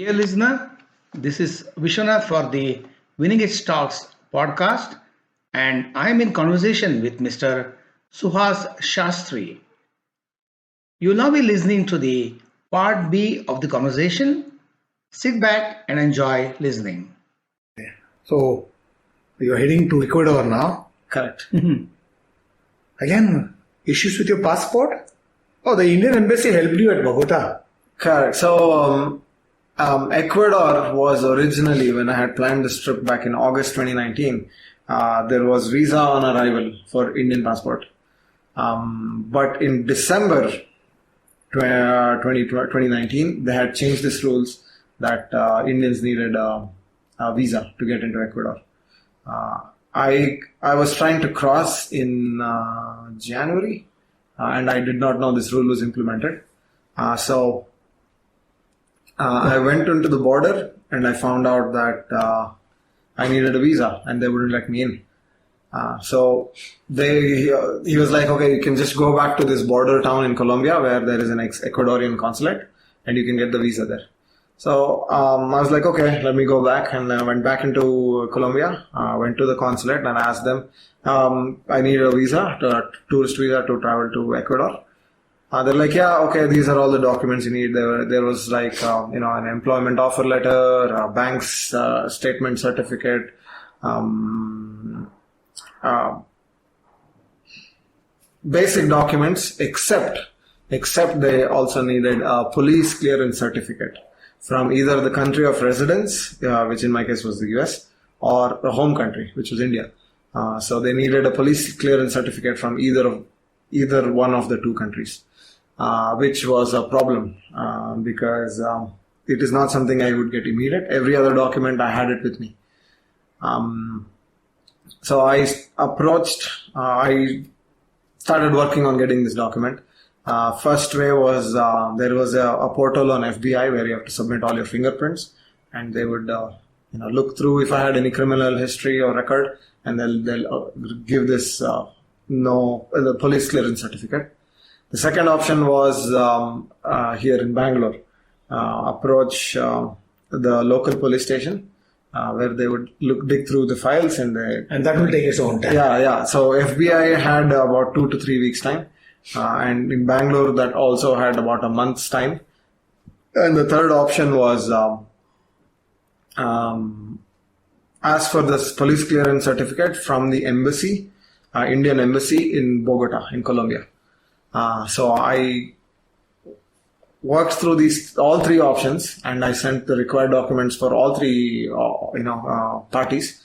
Dear listener, this is Vishwanath for the Winning Its Talks podcast, and I am in conversation with Mr. Suhas Shastry. You will now be listening to the part B of the conversation. Sit back and enjoy listening. So you're heading to Ecuador now. Correct. Again, issues with your passport? Oh, the Indian embassy helped you at Bogota. Correct. So, Ecuador was originally, when I had planned this trip back in August 2019, there was visa on arrival for Indian passport. But in December 2019, they had changed these rules that Indians needed a visa to get into Ecuador. I was trying to cross in January, and I did not know this rule was implemented. So I went into the border and I found out that I needed a visa and they wouldn't let me in. So he was like, okay, you can just go back to this border town in Colombia where there is an Ecuadorian consulate and you can get the visa there. So I was like, okay, let me go back, and then I went back into Colombia, went to the consulate and asked them, I need a visa, a tourist visa to travel to Ecuador. They're like, yeah, okay, these are all the documents you need. There was like, an employment offer letter, a bank's statement certificate, basic documents, except they also needed a police clearance certificate from either the country of residence, which in my case was the US, or the home country, which was India. So they needed a police clearance certificate from either one of the two countries. Which was a problem because it is not something I would get immediate. Every other document I had it with me. So I started working on getting this document. First way was there was a portal on FBI where you have to submit all your fingerprints, and they would look through if I had any criminal history or record, and they'll give this the police clearance certificate. The second option was here in Bangalore, approach the local police station where they would dig through the files and that will take its own time. Yeah. So FBI had about 2 to 3 weeks time, and in Bangalore that also had about a month's time. And the third option was ask for this police clearance certificate from the embassy, Indian embassy in Bogota, in Colombia. So I worked through all three options, and I sent the required documents for all three, parties.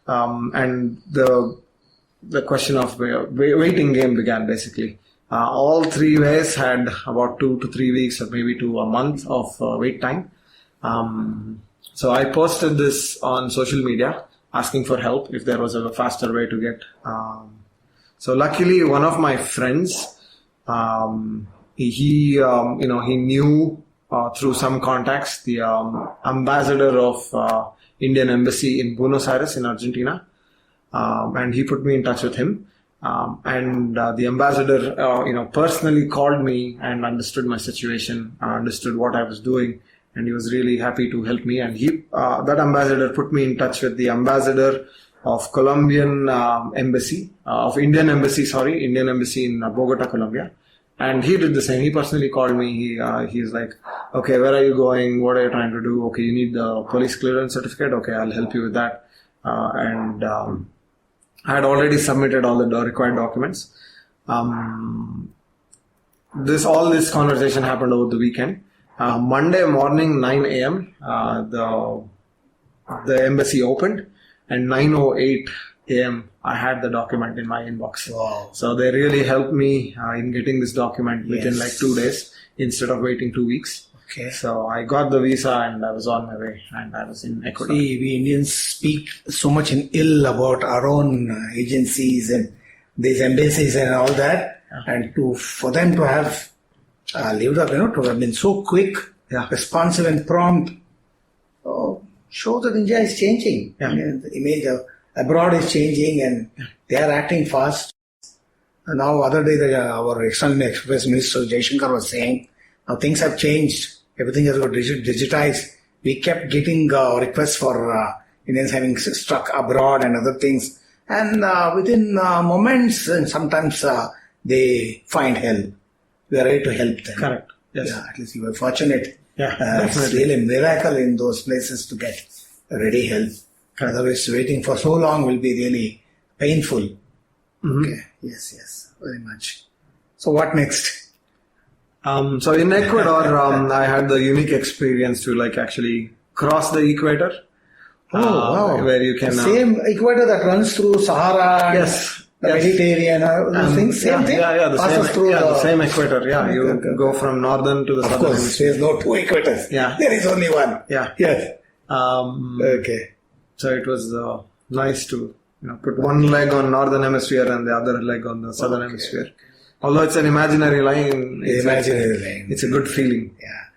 And the question of waiting game began basically. All three ways had about 2 to 3 weeks or maybe to a month of wait time. So I posted this on social media asking for help if there was a faster way to get. So luckily one of my friends, he knew through some contacts the ambassador of Indian embassy in Buenos Aires in Argentina, and he put me in touch with him. And the ambassador, personally called me and understood my situation, understood what I was doing, and he was really happy to help me. And that ambassador put me in touch with the ambassador of Colombian embassy, Indian embassy in Bogota, Colombia. And he did the same. He personally called me. He's like, okay, where are you going? What are you trying to do? Okay, you need the police clearance certificate. Okay, I'll help you with that. And I had already submitted all the required documents. All this conversation happened over the weekend. Monday morning, 9 a.m., the embassy opened, and 9:08 a.m. I had the document in my inbox. Wow. So they really helped me in getting this document within like 2 days instead of waiting 2 weeks. Okay. So I got the visa and I was on my way, and I was in Ecuador. See, we Indians speak so much in ill about our own agencies and these embassies and all that, and for them to have lived up, to have been so quick, responsive and prompt, shows that India is changing. Yeah. The image of abroad is changing, and they are acting fast. And now, other day, our External Affairs Minister Jaishankar was saying, now things have changed. Everything has got digitized. we kept getting requests for Indians having struck abroad and other things. And within moments, and sometimes they find help. We are ready to help them. Correct. Yes. Yeah, at least you were fortunate. Yeah, It's definitely. really a miracle in those places to get ready help. Otherwise, waiting for so long will be really painful. Okay. Yes, very much. So what next? So in Ecuador, I had the unique experience to like actually cross the equator. Wow. Where you can... The same equator that runs through Sahara and Yes. the Mediterranean, those things, same thing? The Passes same, through the same equator. Yeah, you Okay. go from northern to the Of southern course, hemisphere. there's no two equators. Yeah. There is only one. Yeah. Yes. Okay. So it was nice to put one leg on northern hemisphere and the other leg on the southern hemisphere. Although it's an imaginary line, Imaginary line. It's a good feeling. Yeah.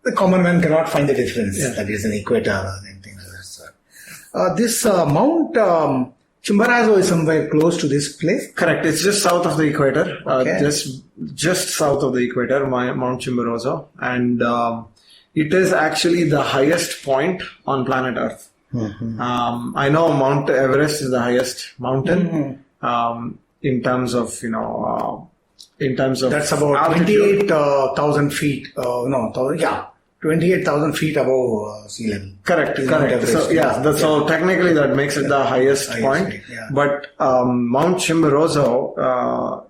The common man cannot find the difference. Yeah. That is an equator or anything like that. So, this Mount Chimborazo is somewhere close to this place. Correct. It's just south of the equator. Okay. Just south of the equator, Mount Chimborazo, and it is actually the highest point on planet Earth. I know Mount Everest is the highest mountain in terms of That's about altitude. 28,000 feet. 28,000 feet above sea level. Correct. Is Mount Everest. So so technically that makes it the highest point. Yeah. But Mount Chimborazo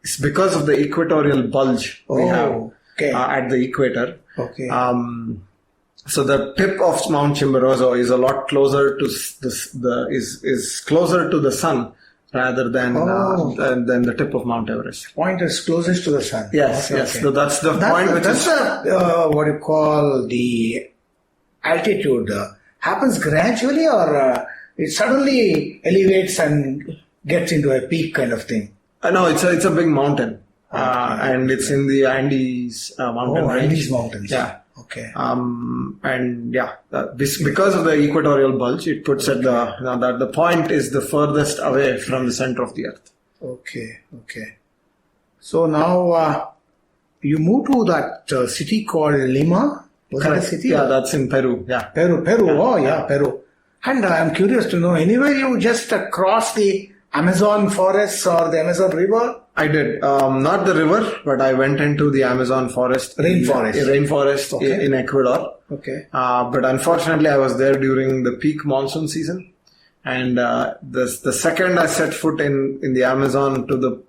is because of the equatorial bulge we have at the equator. Okay. So the tip of Mount Chimborazo is a lot closer to is closer to the sun rather than the tip of Mount Everest. Point is closest to the sun. Yes. So that's the point. That's what you call the altitude. Happens gradually, or it suddenly elevates and gets into a peak kind of thing. No, it's a big mountain, and it's in the Andes mountain range. Andes mountains. Yeah. Okay. Because of the equatorial bulge, it puts at that the point is the furthest away from the center of the Earth. Okay. So now you move to that city called Lima. Was that a city? Yeah, that's in Peru. Yeah. Peru. Peru. And I'm curious to know, anywhere you just cross the Amazon forests or the Amazon River? I did. Not the river, but I went into the Amazon forest. Rainforest. In Ecuador. Okay. But unfortunately, I was there during the peak monsoon season. And the second I set foot in the Amazon to the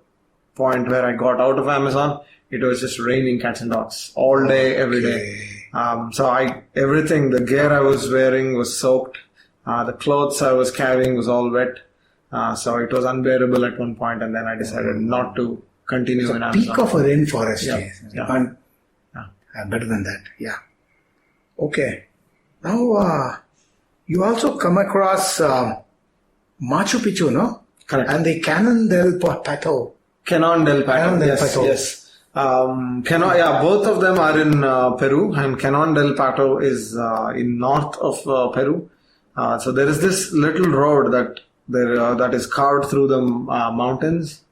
point where I got out of Amazon, it was just raining cats and dogs all day, every day. Everything, the gear I was wearing was soaked. The clothes I was carrying was all wet. So it was unbearable at one point, and then I decided not to continue in Amazon. Peak of a rainforest. Yeah. Better than that. Yeah. Okay. Now, you also come across Machu Picchu, no? Correct. And the Canon del Pato. Canon del Pato. Yes. Both of them are in Peru, and Canon del Pato is in north of Peru. So there is this little road that is carved through the mountains,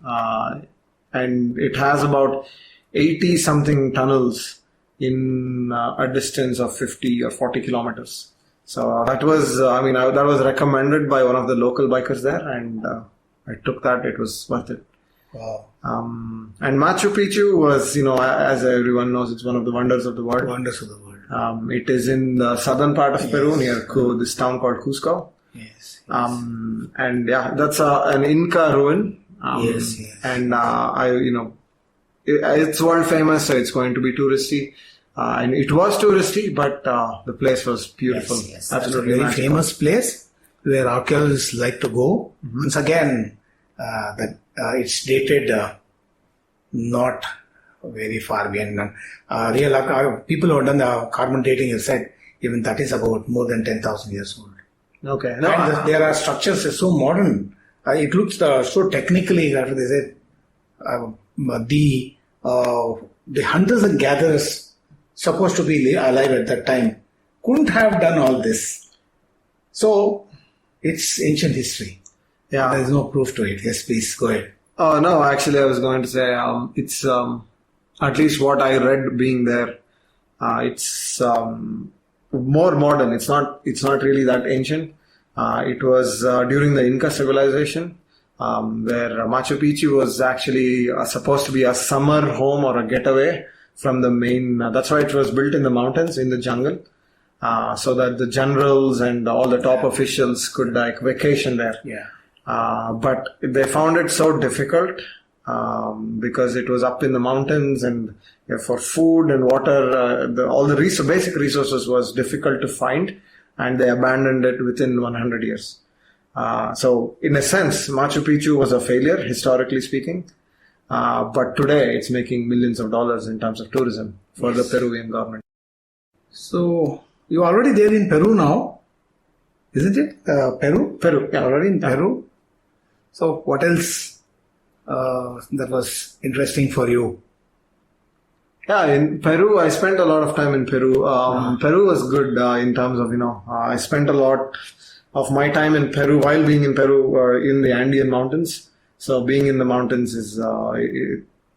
and it has about 80 something tunnels in a distance of 50 or 40 kilometers. So that was, that was recommended by one of the local bikers there, and I took that. It was worth it. Wow. And Machu Picchu was, as everyone knows, it's one of the wonders of the world. Wonders of the world. It is in the southern part of Peru, near this town called Cusco. Yes. And that's an Inca ruin. Yes. And it's world famous, so it's going to be touristy. And it was touristy, but the place was beautiful. Yes. Absolutely It's a very magical. famous place where archaeologists like to go. Once again, it's dated not very far behind. People who have done the carbon dating have said even that is about more than 10,000 years old. Okay. And there are structures that are so modern. It looks so technically, that's what they said. The hunters and gatherers supposed to be alive at that time couldn't have done all this. So it's ancient history. Yeah. There is no proof to it. Yes, please go ahead. Oh, no, actually, I was going to say at least what I read being there, it's more modern. It's not really that ancient. It was during the Inca civilization, where Machu Picchu was actually supposed to be a summer home or a getaway from the main. That's why it was built in the mountains, in the jungle, so that the generals and all the top officials could like vacation there. Yeah. But they found it so difficult because it was up in the mountains, and for food and water, all the basic resources was difficult to find, and they abandoned it within 100 years. So in a sense, Machu Picchu was a failure, historically speaking. But today it's making millions of dollars in terms of tourism for the Peruvian government. So you're already there in Peru now, isn't it? Peru? Peru, yeah. Already in Peru. So what else that was interesting for you? Yeah, in Peru, I spent a lot of time in Peru. Peru was good in terms of, I spent a lot of my time in Peru while being in Peru in the Andean mountains. So being in the mountains is,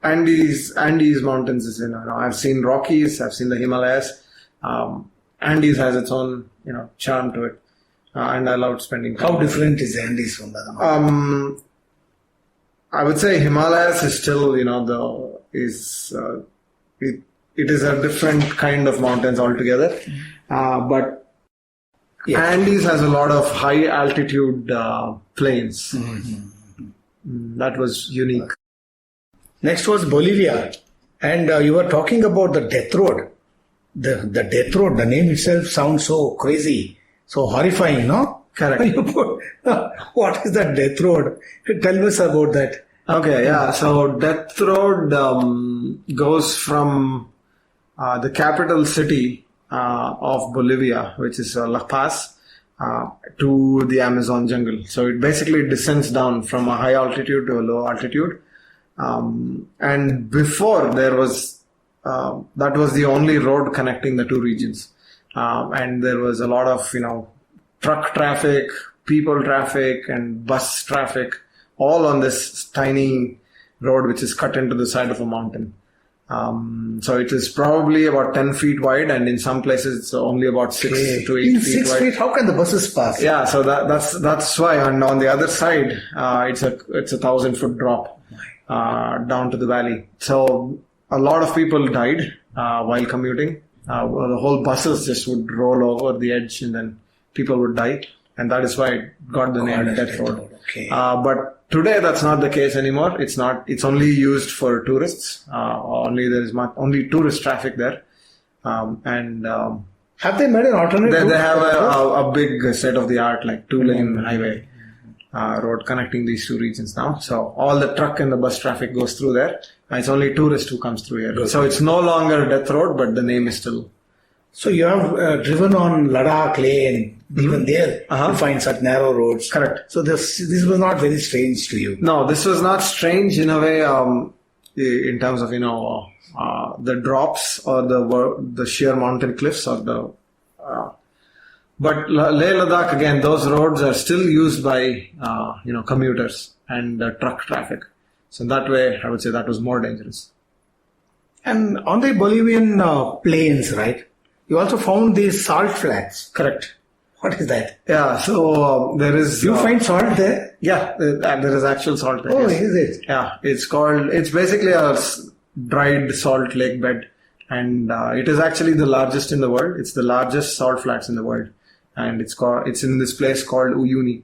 Andes mountains is, I've seen Rockies, I've seen the Himalayas. Andes has its own, charm to it. And I loved spending time. How different is Andes from the other mountains? I would say Himalayas is still, it is a different kind of mountains altogether. But Andes has a lot of high altitude plains. That was unique. Next was Bolivia. And you were talking about the death road. The death road, the name itself sounds so crazy, so horrifying, no? Correct. What is that death road? Tell us about that. Okay, yeah. So death road goes from the capital city of Bolivia, which is La Paz, to the Amazon jungle. So it basically descends down from a high altitude to a low altitude. And before there was, that was the only road connecting the two regions. And there was a lot of, truck traffic, people traffic, and bus traffic, all on this tiny road which is cut into the side of a mountain. So it is probably about 10 feet wide, and in some places it's only about 6 to 8 in feet 6 wide. feet, how can the buses pass? Yeah, so that's why. And on the other side, it's a 1,000-foot drop down to the valley. So a lot of people died while commuting. The whole buses just would roll over the edge, and then people would die, and that is why it got the name Death Road. Okay. But today that's not the case anymore. It's not. It's only used for tourists. Only tourist traffic there, and have they made an alternate route? they have a big state-of-the-art like 2-lane highway road connecting these two regions now. So all the truck and the bus traffic goes through there. And it's only tourist who comes through here. Good. So it's no longer Death Road, but the name is still. So you have driven on Ladakh Lane, even there you find such narrow roads. Correct. So this was not very strange to you. No, this was not strange in a way, in terms of the drops or the sheer mountain cliffs or the. But Leh Ladakh again, those roads are still used by commuters and truck traffic. So in that way, I would say that was more dangerous. And on the Bolivian plains, right? You also found these salt flats. Correct. What is that? Yeah, so there is... You find salt there? Yeah, there is actual salt there. Oh, yes. is it? Yeah, it's basically a dried salt lake bed. And it is actually the largest in the world. It's the largest salt flats in the world. And it's in this place called Uyuni,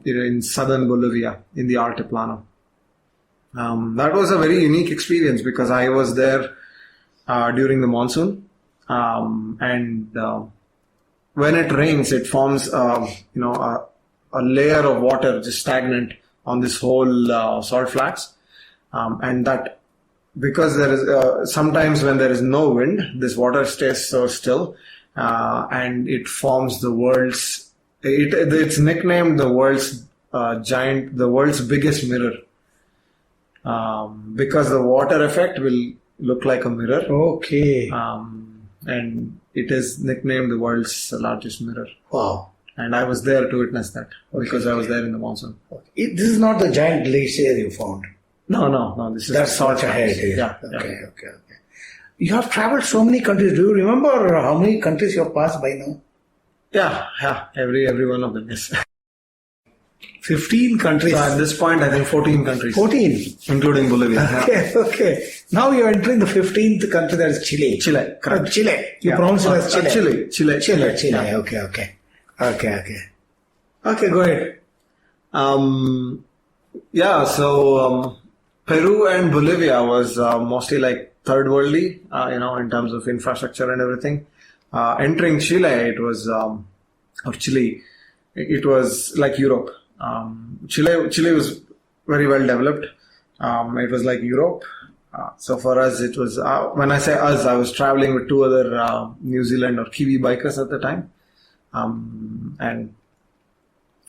in southern Bolivia, in the Altiplano. That was a very unique experience because I was there during the monsoon. And when it rains, it forms, a layer of water just stagnant on this whole salt flats. And that, because there is, sometimes when there is no wind, this water stays so still, and it forms the world's, it's nicknamed the world's the world's biggest mirror. Because the water effect will look like a mirror. Okay. And it is nicknamed the world's largest mirror. Wow. And I was there to witness that because I was there in the monsoon. This is not the giant glacier you found. No. This is that's salt ahead. Yeah. Okay. You have traveled so many countries. Do you remember how many countries you have passed by now? Yeah. Every one of them, yes. 15 countries. So at this point, I think 14 countries. 14. Including Bolivia. Okay. Now you're entering the 15th country, that is Chile. Chile, correct. Chile. You Yeah. pronounce it as Chile. Chile. Yeah. Okay. Okay, go ahead. Peru and Bolivia was mostly like third worldly, in terms of infrastructure and everything. Entering Chile, it was like Europe. Chile was very well developed. It was like Europe. So for us, it was, when I say us, I was traveling with two other New Zealand or Kiwi bikers at the time. And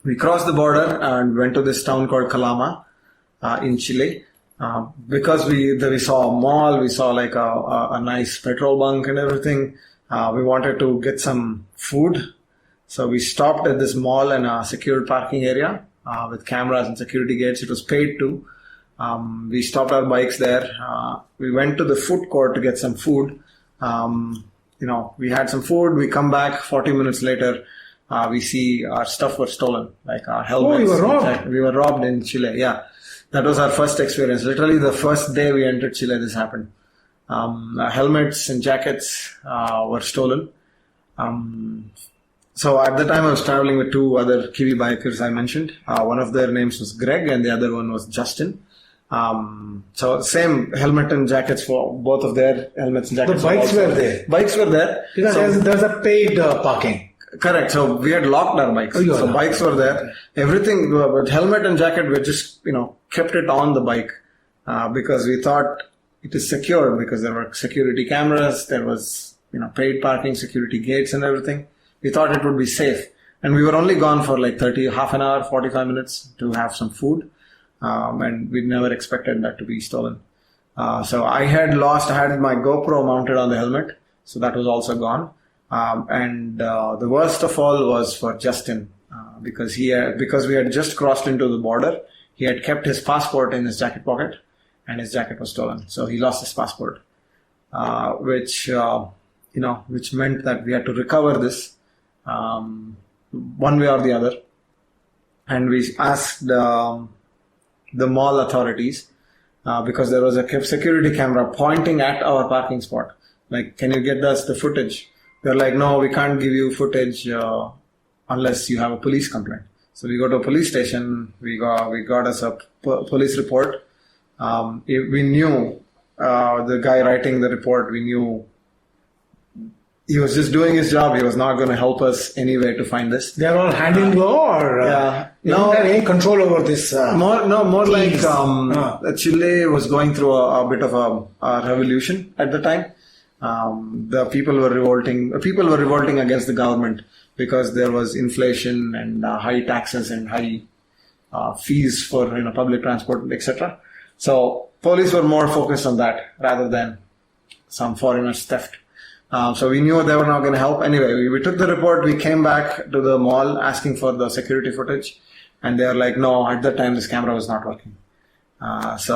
we crossed the border and went to this town called Calama in Chile. Because we saw a mall, we saw like a nice petrol bunk and everything. We wanted to get some food. So we stopped at this mall in a secured parking area with cameras and security gates. It was paid to. We stopped our bikes there. We went to the food court to get some food. We had some food. We come back 40 minutes later. We see our stuff was stolen, like our helmets. Oh, you were robbed? We were robbed in Chile, yeah. That was our first experience. Literally the first day we entered Chile, this happened. Our helmets and jackets were stolen. So at the time I was traveling with two other Kiwi bikers I mentioned. One of their names was Greg and the other one was Justin. So same helmet and jackets for both of their helmets and jackets. The bikes were there? Bikes were there. Because there's a paid parking. Correct. So we had locked our bikes. So bikes were there. Everything, but helmet and jacket, we just, kept it on the bike because we thought it is secure because there were security cameras. There was, paid parking, security gates and everything. We thought it would be safe. And we were only gone for like half an hour, 45 minutes to have some food. And we never expected that to be stolen. So I had my GoPro mounted on the helmet. So that was also gone. And the worst of all was for Justin, because we had just crossed into the border. He had kept his passport in his jacket pocket, and his jacket was stolen. So he lost his passport, which meant that we had to recover this one way or the other. And we asked the mall authorities because there was a security camera pointing at our parking spot. Like, can you get us the footage? They're like, no, we can't give you footage unless you have a police complaint. So we go to a police station. We got us a police report. We knew the guy writing the report. We knew he was just doing his job. He was not going to help us anyway to find this. They're all hand in glove, or you don't have any control over this? More like Chile was going through a bit of a revolution at the time. The people were revolting. People were revolting against the government because there was inflation and high taxes and high fees for public transport, etc. So police were more focused on that rather than some foreigners' theft. So we knew they were not going to help. Anyway, we took the report. We came back to the mall asking for the security footage, and they were like, "No, at that time this camera was not working." That's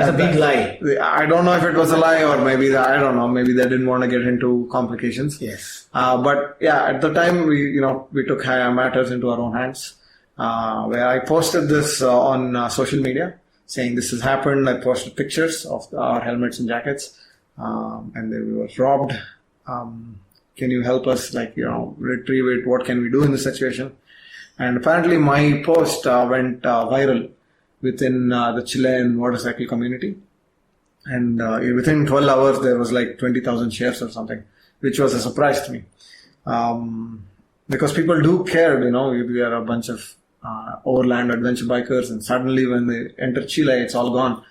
a big lie. I don't know if it was a lie or maybe I don't know. Maybe they didn't want to get into complications. Yes. But yeah, at the time we took matters into our own hands. Where I posted this on social media saying this has happened. I posted pictures of our helmets and jackets, and we were robbed. Can you help us? Retrieve it. What can we do in this situation? And apparently my post went viral within the Chilean motorcycle community. And within 12 hours, there was like 20,000 shares or something, which was a surprise to me. Because people do care, we are a bunch of overland adventure bikers, and suddenly when they enter Chile, it's all gone.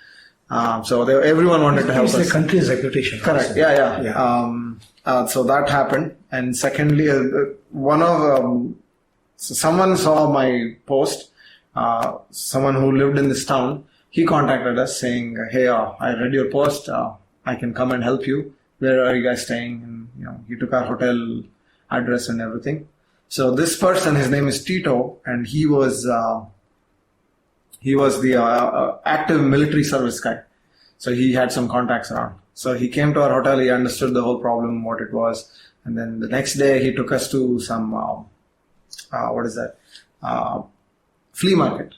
So everyone wanted to help us. It's the country's reputation. Correct, yeah. So that happened. And secondly, someone saw my post. Someone who lived in this town, he contacted us saying, "Hey, I read your post. I can come and help you. Where are you guys staying?" And he took our hotel address and everything. So this person, his name is Tito, and he was the active military service guy. So he had some contacts around. So he came to our hotel, he understood the whole problem, what it was. And then the next day he took us to some, flea market,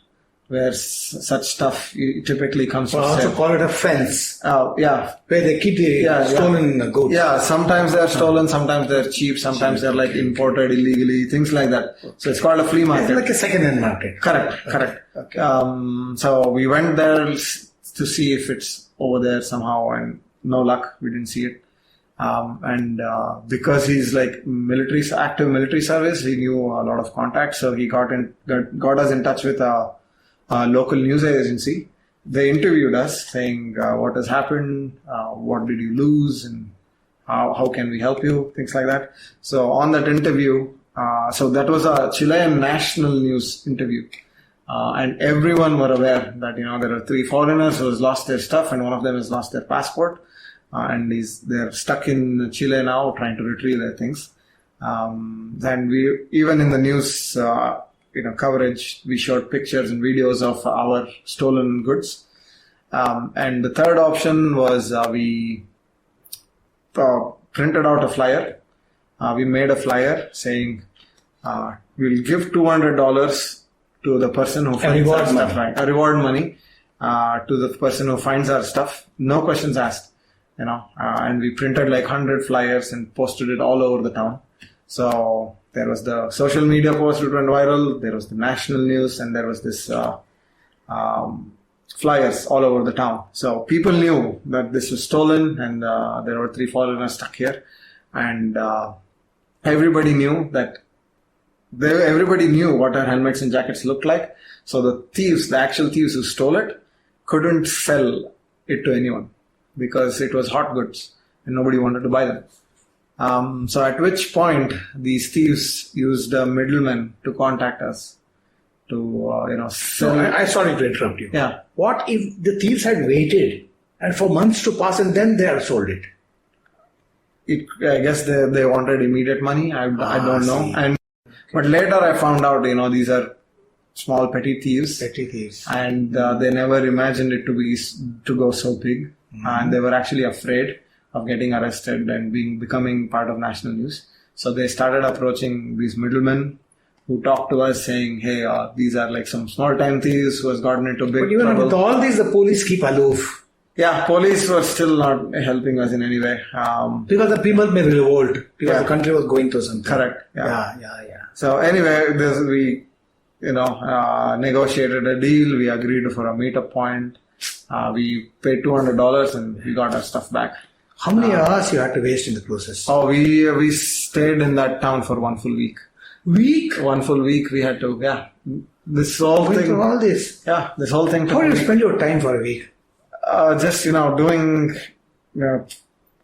where such stuff typically comes Or for also sale. call it a fence, Yeah. where they keep the stolen goods. Yeah, sometimes they're stolen, sometimes they're cheap, sometimes they're like imported illegally, things like that. So it's called a flea It's market. like a second-hand market. Correct. Okay. So we went there to see if it's over there somehow, and no luck, we didn't see it. Because he's like active military service, he knew a lot of contacts, so he got us in touch with a local news agency. They interviewed us saying what has happened, what did you lose, and how can we help you, things like that. So on that interview, so that was a Chilean national news interview. And everyone were aware that, there are 3 foreigners who has lost their stuff, and one of them has lost their passport. And they're stuck in Chile now trying to retrieve their things. Then we, even in the news, coverage, we showed pictures and videos of our stolen goods. And the third option was we printed out a flyer. We made a flyer saying we'll give $200 to the person who finds our stuff. Right, a reward money to the person who finds our stuff. No questions asked. And we printed like 100 flyers and posted it all over the town. So there was the social media post that went viral, there was the national news, and there was this flyers all over the town. So people knew that this was stolen, and there were 3 foreigners stuck here. And everybody knew what our helmets and jackets looked like. So the actual thieves who stole it, couldn't sell it to anyone, because it was hot goods and nobody wanted to buy them. So at which point these thieves used a middleman to contact us to, sell. I sorry to interrupt you. Yeah. What if the thieves had waited and for months to pass and then they had sold it? I guess they wanted immediate money. I don't know. But later I found out, these are small petty thieves. And they never imagined it to go so big. Mm-hmm. And they were actually afraid of getting arrested and becoming part of national news. So they started approaching these middlemen who talked to us saying, hey, these are like some small time thieves who has gotten into big trouble. But even with all these, the police keep aloof. Yeah, police were still not helping us in any way. Because the people may revolt, because the country was going through something. Correct. Yeah. So anyway, we negotiated a deal. We agreed for a meetup point. We paid $200 and we got our stuff back. How many hours you had to waste in the process? Oh, we stayed in that town for 1 full week. 1 full week we had to, this whole Going thing. through all this. Yeah, this whole thing. How did you spend your time for a week? Just, doing,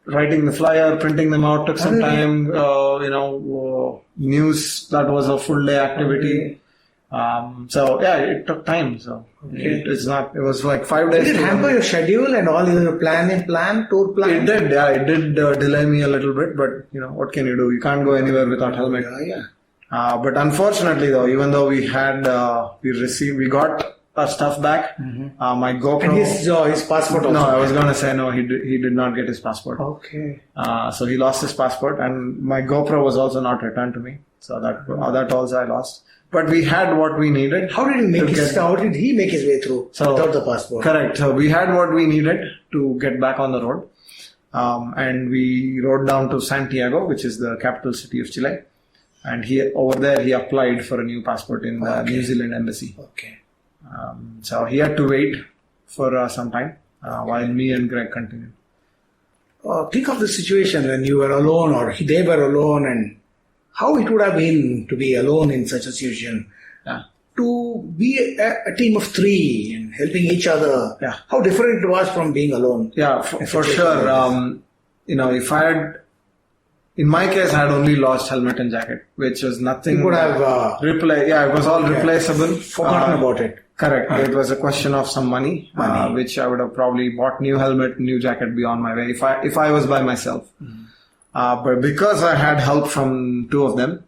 writing the flyer, printing them out took some time. News, that was a full day activity. It took time. So it was like 5 days. Did it hamper your schedule and all your tour plan? It did, it did delay me a little bit, but what can you do? You can't go anywhere without helmet. But unfortunately though, even though we got our stuff back, my GoPro. And his passport also. No, I was going to say no, he did not get his passport. Okay. So he lost his passport, and my GoPro was also not returned to me. So that also I lost. But we had what we needed. How did he make his way through without the passport? Correct. So we had what we needed to get back on the road. And we rode down to Santiago, which is the capital city of Chile. And over there he applied for a new passport in the New Zealand embassy. Okay. So he had to wait for some time while me and Greg continued. Think of the situation when you were alone or they were alone, and how it would have been to be alone in such a situation. Yeah. To be a team of 3 and helping each other. Yeah. How different it was from being alone. Yeah, for sure. If I had, in my case, I had only lost helmet and jacket, which was nothing. You could have it was all replaceable. Forgotten about it. Correct. It was a question of some money. Which I would have probably bought new helmet, new jacket, be on my way if I was by myself. Mm-hmm. But because I had help from 2 of them,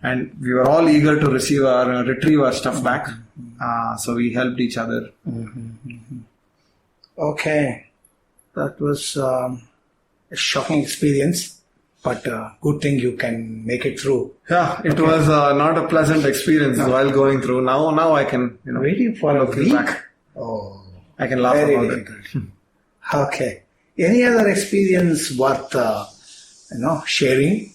and we were all eager to retrieve our stuff back, so we helped each other. Okay. that was a shocking experience, but good thing you can make it through. Yeah, it was not a pleasant experience while going through. Now I can, Waiting for a look week? back. Oh, I can laugh very about it. difficult. Okay. Any other experience worth, sharing?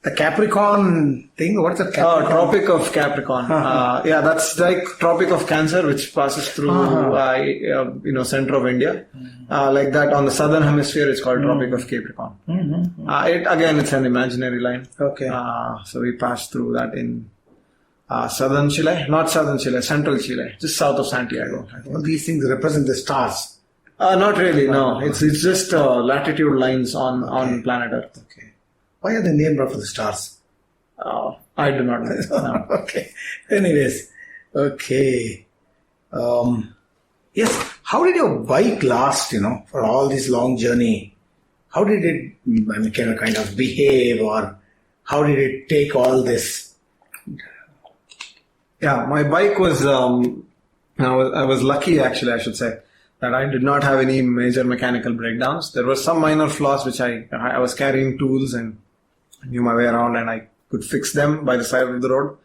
The Capricorn thing, what's the Capricorn? Tropic of Capricorn. Yeah, that's like Tropic of Cancer, which passes through, center of India. Like that on the southern hemisphere, it's called Tropic of Capricorn. It's an imaginary line. Okay. So we passed through that in southern Chile, not southern Chile, central Chile, just south of Santiago. All these things represent the stars. Not really, no. It's just latitude lines on planet Earth. Okay. Why are they named after the stars? I do not know. No. Okay. Anyways, okay. Yes. How did your bike last, for all this long journey? How did it, kind of behave, or how did it take all this? Yeah, my bike was, I was lucky actually, I should say, that I did not have any major mechanical breakdowns. There were some minor flaws which I was carrying tools and knew my way around, and I could fix them by the side of the road.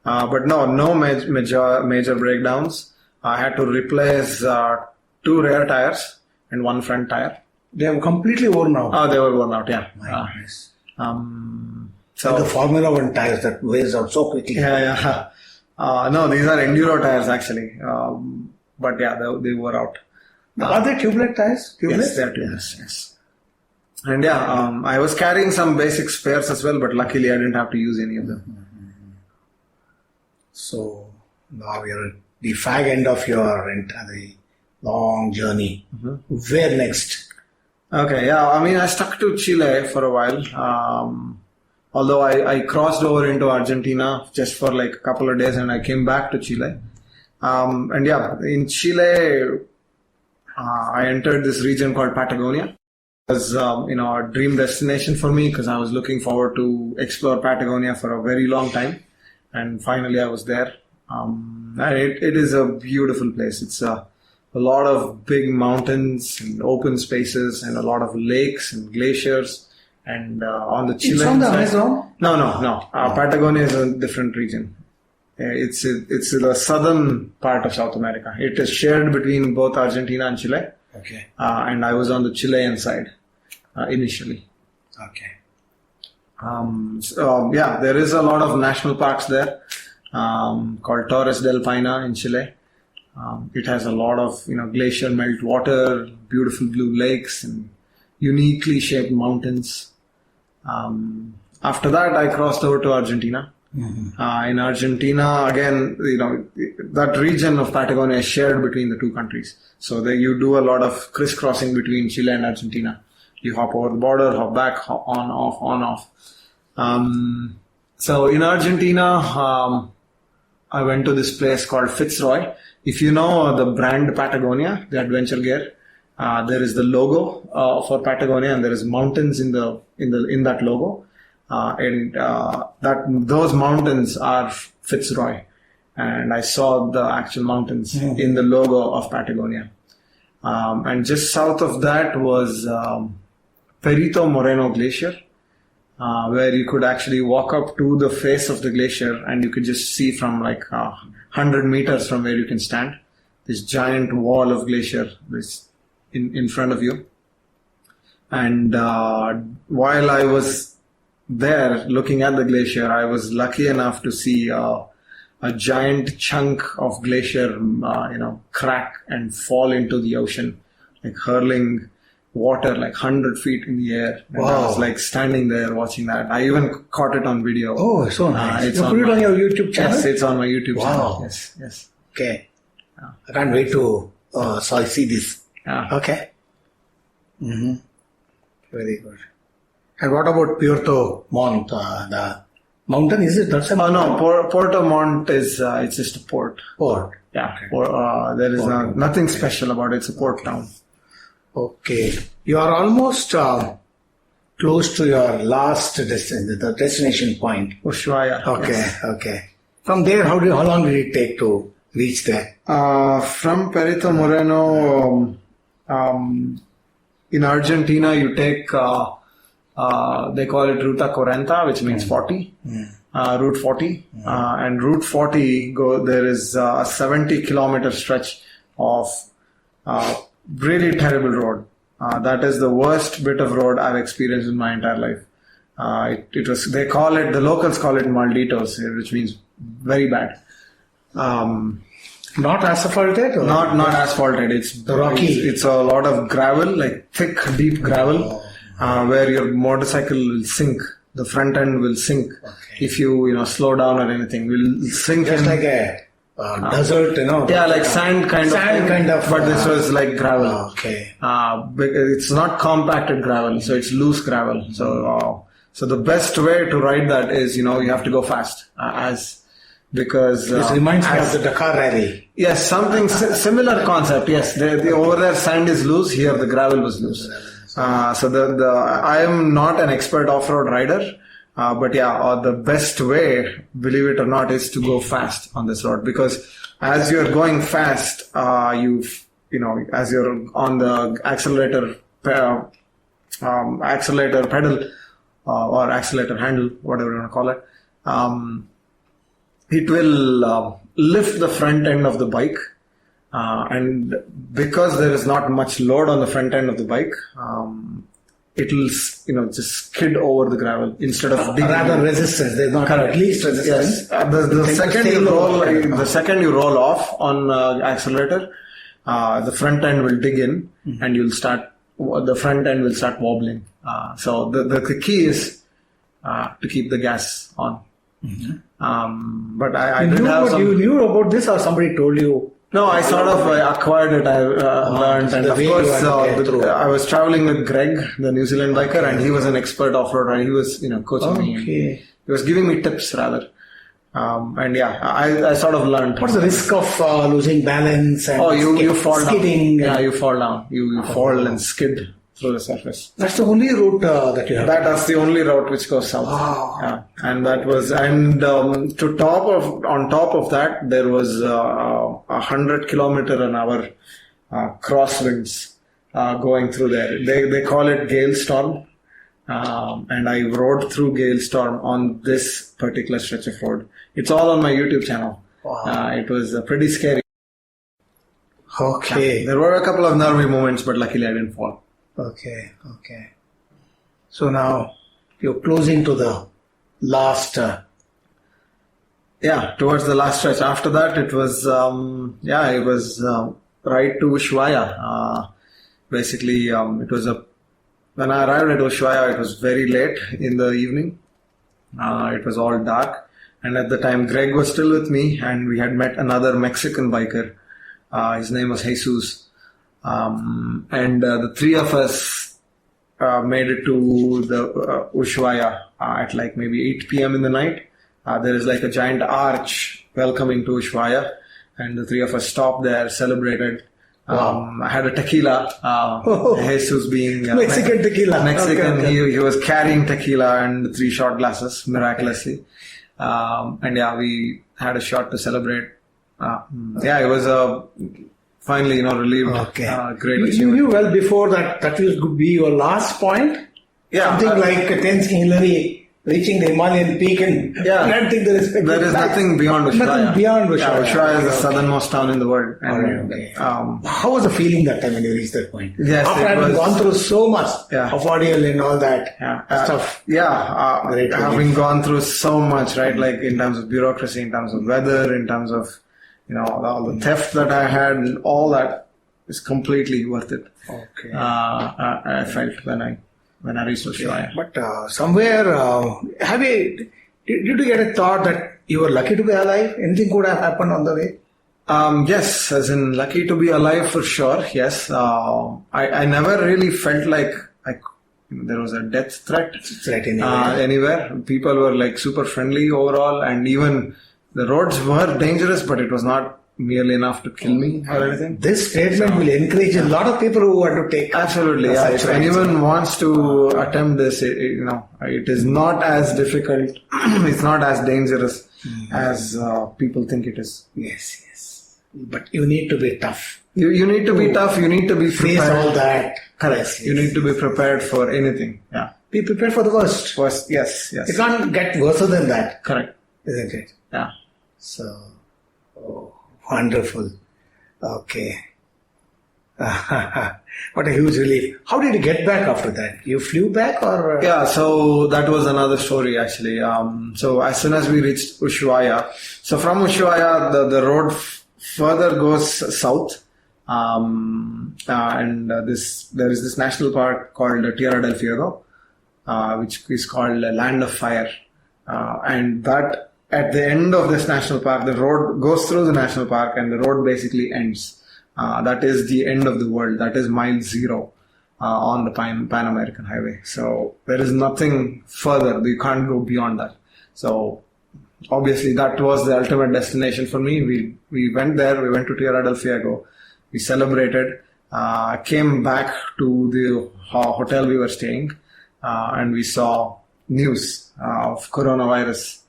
But no major breakdowns. I had to replace 2 rear tires and 1 front tire. They are completely worn out. They were worn out, yeah. My goodness. So the Formula One tires that wears out so quickly. Yeah. No, these are enduro tires actually. But yeah, they wore out. Are they tubeless tires? Yes, they are tubeless, yes. And yeah, I was carrying some basic spares as well, but luckily I didn't have to use any of them. So now you're at the fag end of your entire long journey. Where next? Okay, yeah, I stuck to Chile for a while. Although I crossed over into Argentina just for like a couple of days, and I came back to Chile. And yeah, in Chile, I entered this region called Patagonia. It was, a dream destination for me because I was looking forward to explore Patagonia for a very long time. And finally I was there. And it is a beautiful place. It's a lot of big mountains and open spaces and a lot of lakes and glaciers. And on the Chilean It's on the side, Amazon? No. Patagonia is a different region. It's the southern part of South America. It is shared between both Argentina and Chile. Okay. And I was on the Chilean side initially. Okay. There is a lot of national parks there called Torres del Paine in Chile. It has a lot of glacier melt water, beautiful blue lakes, and uniquely shaped mountains. After that, I crossed over to Argentina. In Argentina, again, that region of Patagonia is shared between the two countries. So you do a lot of crisscrossing between Chile and Argentina. You hop over the border, hop back, hop on, off. So in Argentina, I went to this place called Fitzroy. If you know the brand Patagonia, the adventure gear, there is the logo for Patagonia, and there is mountains in that logo. Those mountains are Fitzroy, and I saw the actual mountains in the logo of Patagonia. And just south of that was Perito Moreno Glacier, where you could actually walk up to the face of the glacier, and you could just see from like 100 meters from where you can stand this giant wall of glacier in front of you. And while I was there looking at the glacier, I was lucky enough to see a giant chunk of glacier, crack and fall into the ocean, like hurling water like 100 feet in the air. And I was like standing there watching that. I even caught it on video. Oh, so nice. You put it on your YouTube channel? Yes, it's on my YouTube channel. Wow. Yes. Okay. I can't wait to see this. Okay. Very good. And what about Puerto Montt? The mountain, is it? That's a no, Puerto Montt is it's just a port. Port. Yeah. Okay. There is nothing special about it. It's a port town. Okay. You are almost close to your last the destination point. Ushuaia. Okay. Yes. Okay. From there, how long did it take to reach there? From Perito Moreno, In Argentina, you take, they call it Ruta 40, which means 40, Route 40. And Route 40, there is a 70-kilometer stretch of really terrible road. That is the worst bit of road I've experienced in my entire life. The locals call it malditos, which means very bad. Not asphalted? Or? Not asphalted. It's rocky. It's a lot of gravel, like thick, deep gravel, where your motorcycle will sink. The front end will sink if you slow down or anything. Will sink. Just like a desert, Yeah, like sand kind of. But this was like gravel. Okay. It's not compacted gravel, so it's loose gravel. So the best way to ride that is you have to go fast because this reminds me of the Dakar Rally. Yes, something similar concept. Yes, over there sand is loose. Here the gravel was loose. So I am not an expert off-road rider, but the best way, believe it or not, is to go fast on this road because as you're going fast, as you're on the accelerator pedal or accelerator handle, whatever you want to call it. It will lift the front end of the bike, and because there is not much load on the front end of the bike, it will just skid over the gravel instead of rather resistance. There's not at least resistance. Yes, the second you roll off on accelerator, the front end will dig in, and the front end will start wobbling. So the key is to keep the gas on. But I didn't have you knew about this, or somebody told you? No, I sort of acquired it. I learned, and of course, I was traveling with Greg, the New Zealand biker, and he was an expert off-roader. He was, coaching me. He was giving me tips rather. I sort of learned. What's the risk of losing balance and you fall skidding? Down. Yeah, you fall down. You fall and skid through the surface. That's the only route that you have. That's the only route which goes south. Wow. Yeah, and that was on top of that there was 100 km/h crosswinds going through there. They call it gale storm, and I rode through gale storm on this particular stretch of road. It's all on my YouTube channel. Wow. It was pretty scary. Okay. There were a couple of nervy moments, but luckily I didn't fall. Okay. So now you're closing to the last. Towards the last stretch. After that, it was right to Ushuaia. Basically, it was when I arrived at Ushuaia, it was very late in the evening. It was all dark, and at the time, Greg was still with me, and we had met another Mexican biker. His name was Jesus. And the three of us made it to the Ushuaia at like maybe 8 p.m. in the night. There is like a giant arch welcoming to Ushuaia, and the three of us stopped there, celebrated. I had a tequila. Jesus being Mexican tequila. Mexican. Okay. He was carrying tequila and 3 shot glasses miraculously. We had a shot to celebrate. It was finally, relieved. Okay. Great. You knew well before that would be your last point? Yeah. Something like Tenzing Hillary reaching the Himalayan peak, and I don't think there is nothing beyond Ushuaia. Nothing beyond Ushuaia. Yeah, Ushuaia is the southernmost town in the world. How was the feeling that time when you reached that point? Yes, after having gone through so much of ordeal and all that stuff. Having gone through so much, right? Like in terms of bureaucracy, in terms of weather, in terms of all the theft that I had, and all that is completely worth it. Okay. I felt when I reached Ushuaia. But somewhere, did you get a thought that you were lucky to be alive? Anything could have happened on the way? Yes, as in lucky to be alive for sure. Yes, I never really felt like there was a death threat anywhere. People were like super friendly overall, and even the roads were dangerous, but it was not merely enough to kill me or anything. This statement will encourage a lot of people who want to take. Absolutely, if anyone wants to attempt this, it is not as difficult. It's not as dangerous as people think it is. Yes. But you need to be tough. You need to be tough. You need to be Face prepared. all that. Correct. You need to be prepared for anything. Yeah. Be prepared for the worst. First, yes. It can't get worse than that, Correct. isn't it? Yeah. So, wonderful. Okay. What a huge relief. How did you get back after that? You flew back or? Yeah, so that was another story actually. So as soon as we reached Ushuaia, so from Ushuaia, the road further goes south. There is this national park called Tierra del Fuego, which is called Land of Fire. And that at the end of this national park, the road goes through the national park and the road basically ends. That is the end of the world. That is mile 0 on the Pan American Highway. So there is nothing further. You can't go beyond that. So obviously that was the ultimate destination for me. We went there. We went to Tierra del Fuego. We celebrated. Came back to the hotel we were staying, and we saw news of coronavirus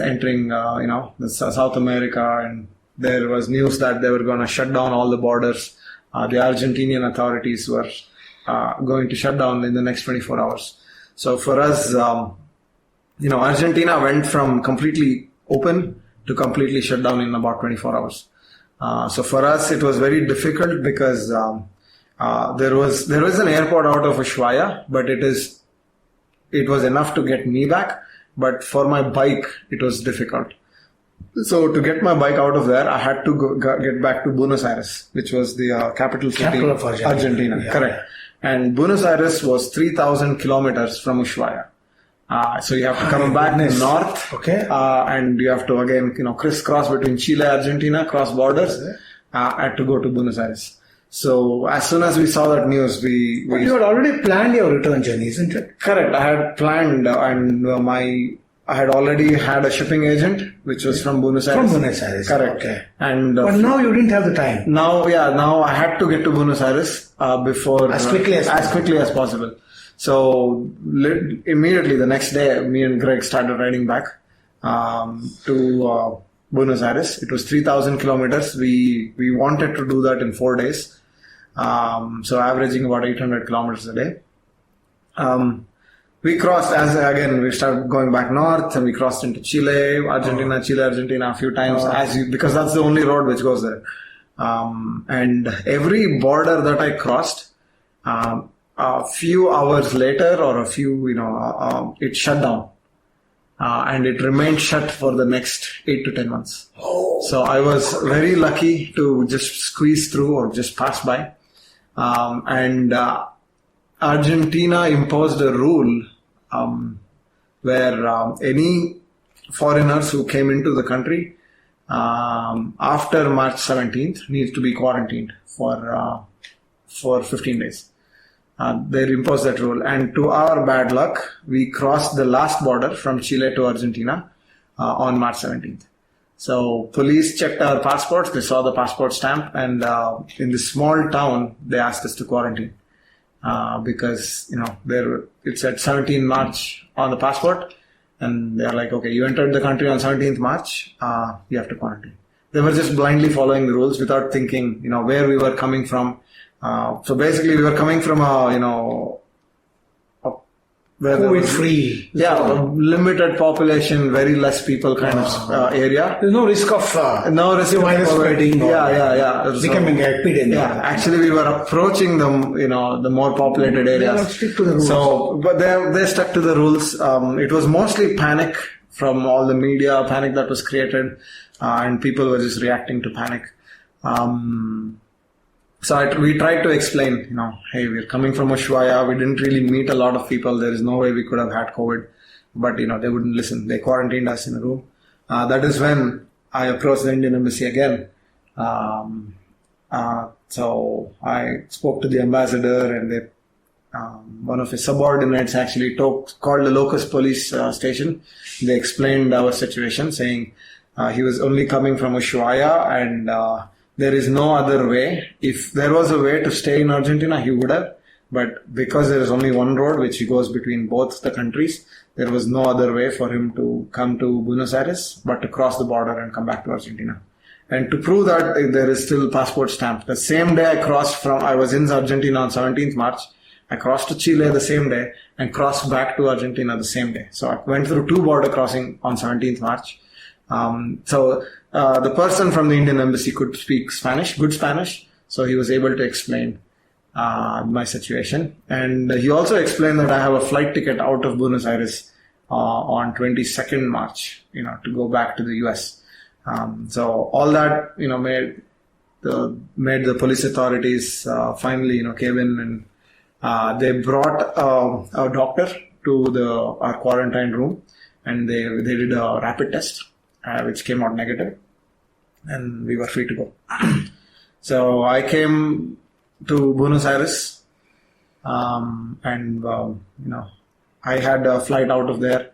entering, the South America, and there was news that they were going to shut down all the borders. The Argentinian authorities were going to shut down in the next 24 hours. So for us, Argentina went from completely open to completely shut down in about 24 hours. So for us, it was very difficult because there was an airport out of Ushuaia, but it was enough to get me back. But for my bike, it was difficult. So to get my bike out of there, I had to get back to Buenos Aires, which was the capital city of Argentina. Yeah. Correct. And Buenos Aires was 3,000 kilometers from Ushuaia. So you have to come back north, okay, and you have to again, crisscross between Chile, Argentina, cross borders, had to go to Buenos Aires. So as soon as we saw that news, But you had already planned your return journey, isn't it? Correct. I had planned, and I had already had a shipping agent, which was from Buenos Aires. From Buenos Aires. Correct. Okay. And but now you didn't have the time. Now I had to get to Buenos Aires before as quickly as possible. So immediately the next day, me and Greg started riding back to Buenos Aires. It was 3,000 kilometers. We wanted to do that in 4 days. So averaging about 800 kilometers a day. We crossed we started going back north, and we crossed into Chile, Argentina a few times because that's the only road which goes there. And every border that I crossed, a few hours later or it shut down. And it remained shut for the next 8 to 10 months. So I was very lucky to just squeeze through or just pass by. Argentina imposed a rule where any foreigners who came into the country after March 17th needs to be quarantined for 15 days. They imposed that rule, and to our bad luck, we crossed the last border from Chile to Argentina on March 17th. So police checked our passports, they saw the passport stamp, and in this small town, they asked us to quarantine. Because, it said 17 March on the passport, and they're like, okay, you entered the country on 17th March, you have to quarantine. They were just blindly following the rules without thinking, where we were coming from. So basically we were coming from COVID-free. Yeah, limited population, very less people kind of area. There's no risk of virus spreading. Yeah. Becoming epidemic. Yeah, actually we were approaching the more populated areas. They stick to the rules. So, but they stuck to the rules. It was mostly panic from all the media, panic that was created, and people were just reacting to panic. So we tried to explain, hey, we're coming from Ushuaia. We didn't really meet a lot of people. There is no way we could have had COVID. But, they wouldn't listen. They quarantined us in a room. That is when I approached the Indian Embassy again. So I spoke to the ambassador, and one of his subordinates actually called the local police station. They explained our situation, saying he was only coming from Ushuaia, and there is no other way. If there was a way to stay in Argentina, he would have. But because there is only one road which goes between both the countries, there was no other way for him to come to Buenos Aires but to cross the border and come back to Argentina. And to prove that there is still passport stamp, the same day I was in Argentina on 17th March. I crossed to Chile the same day and crossed back to Argentina the same day. So I went through 2 border crossing on 17th March. The person from the Indian embassy could speak Spanish, good Spanish. So he was able to explain my situation. And he also explained that I have a flight ticket out of Buenos Aires on 22nd March, to go back to the US. So all that, made the police authorities finally, came in, and they brought a doctor to our quarantine room, and they did a rapid test, which came out negative, and we were free to go. So I came to Buenos Aires, and I had a flight out of there.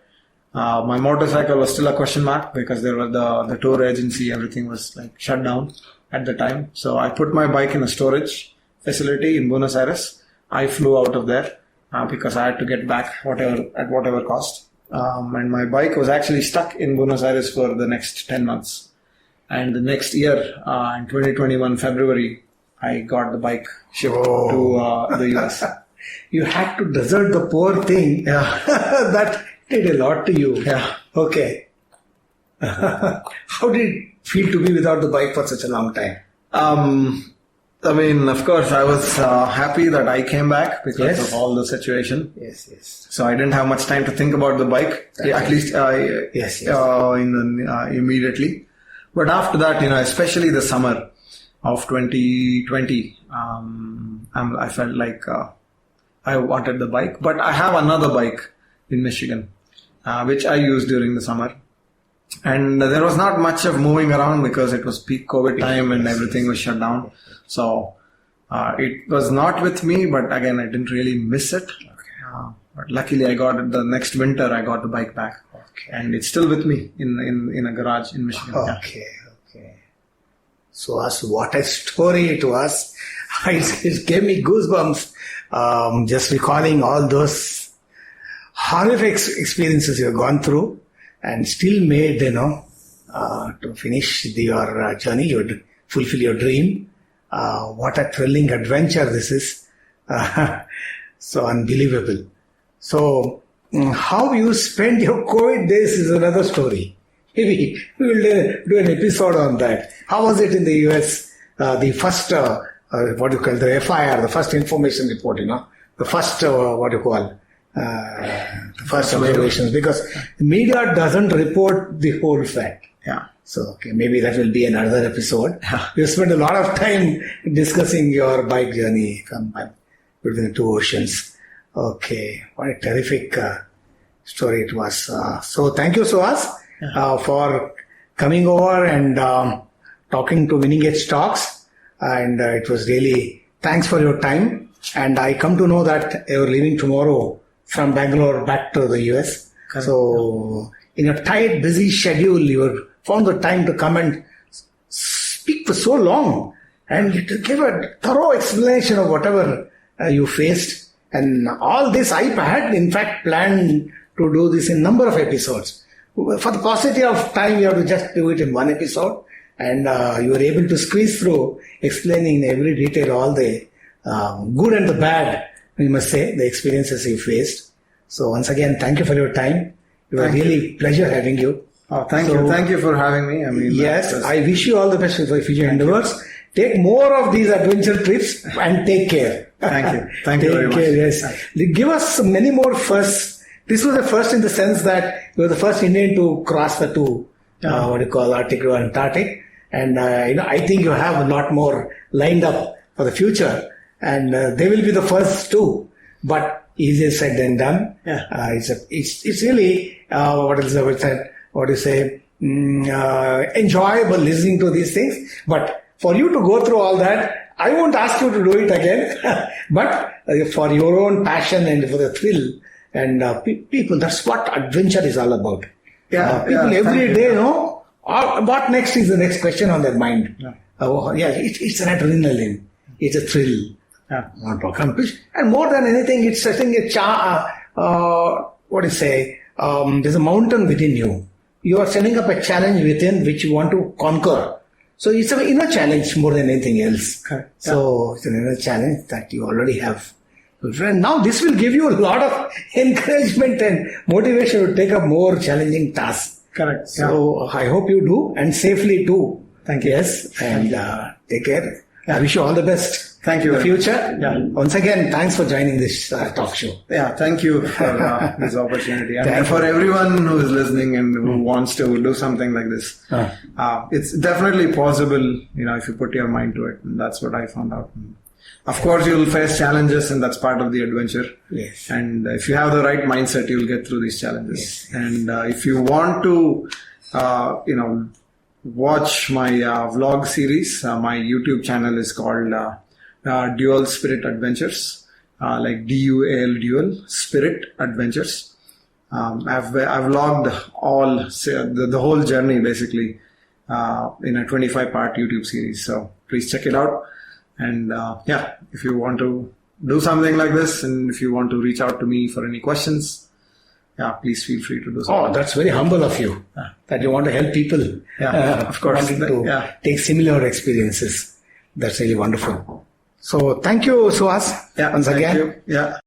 My motorcycle was still a question mark because there was the tour agency, everything was like shut down at the time. So I put my bike in a storage facility in Buenos Aires. I flew out of there because I had to get back at whatever cost. And my bike was actually stuck in Buenos Aires for the next 10 months. And the next year, in 2021 February, I got the bike shipped to the US. You had to desert the poor thing. Yeah. That did a lot to you. Yeah. Okay. How did it feel to be without the bike for such a long time? Of course, I was happy that I came back because of all the situation. Yes. So I didn't have much time to think about the bike, at least immediately. But after that, especially the summer of 2020, I felt like I wanted the bike. But I have another bike in Michigan, which I used during the summer. And there was not much of moving around because it was peak COVID time and everything was shut down. So it was not with me, but again, I didn't really miss it. But luckily, I got it the next winter. I got the bike back, and it's still with me in a garage in Michigan. Okay. So, what a story it was! It gave me goosebumps just recalling all those horrific experiences you have gone through, and still made to finish your journey, fulfill your dream. What a thrilling adventure this is! So unbelievable. So, how you spent your COVID days is another story. Maybe we will do an episode on that. How was it in the US? The first, the FIR, the first information report, the first, the first observations, because the media doesn't report the whole fact. Yeah. So, maybe that will be another episode. You spent a lot of time discussing your bike journey between the 2 oceans. Okay, what a terrific story it was. So thank you, Suhas, for coming over and talking to Winning Edge Talks. And it was really, thanks for your time. And I come to know that you're leaving tomorrow from Bangalore back to the US. Correct. So in a tight, busy schedule, you found the time to come and speak for so long and to give a thorough explanation of whatever you faced. And all this, I had in fact planned to do this in number of episodes. For the paucity of time, you have to just do it in one episode. And you were able to squeeze through explaining in every detail all the good and the bad, we must say, the experiences you faced. So once again, thank you for your time. It was really pleasure having you. Oh, thank you. Thank you for having me. Yes, I wish you all the best for future endeavors. Take more of these adventure trips and take care. Thank you. Thank you very much. Take care, yes. Give us many more firsts. This was the first in the sense that you were the first Indian to cross the two, Arctic and Antarctic. And I think you have a lot more lined up for the future. And they will be the first too. But easier said than done. Yeah. It's really, enjoyable listening to these things. But for you to go through all that, I won't ask you to do it again. But for your own passion and for the thrill, and people, that's what adventure is all about. People every day know what next is the next question on their mind. It's an adrenaline. It's a thrill. Want to accomplish. And more than anything, it's setting a there's a mountain within you. You are setting up a challenge within which you want to conquer. So it's an inner challenge more than anything else. Correct. So it's an inner challenge that you already have. And now this will give you a lot of encouragement and motivation to take up more challenging tasks. Correct. So I hope you do, and safely too. Thank you. Yes, and take care. I wish you all the best. Thank you In the very much. future. Yeah. Once again, thanks for joining this talk show. Yeah, thank you for this opportunity. And for everyone who is listening and who wants to do something like this, it's definitely possible, if you put your mind to it. And that's what I found out. Of course, you'll face challenges, and that's part of the adventure. Yes. And if you have the right mindset, you'll get through these challenges. Yes. And if you want to, watch my vlog series, my YouTube channel is called Dual Spirit Adventures, like DUAL Dual Spirit Adventures. I've vlogged the whole journey basically in a 25-part YouTube series. So please check it out. And if you want to do something like this, and if you want to reach out to me for any questions, please feel free to do so. Oh, that's very humble of you, that you want to help people. Of course. Wanting to take similar experiences. That's really wonderful. So thank you, Suhas, once thank again. you. Yeah.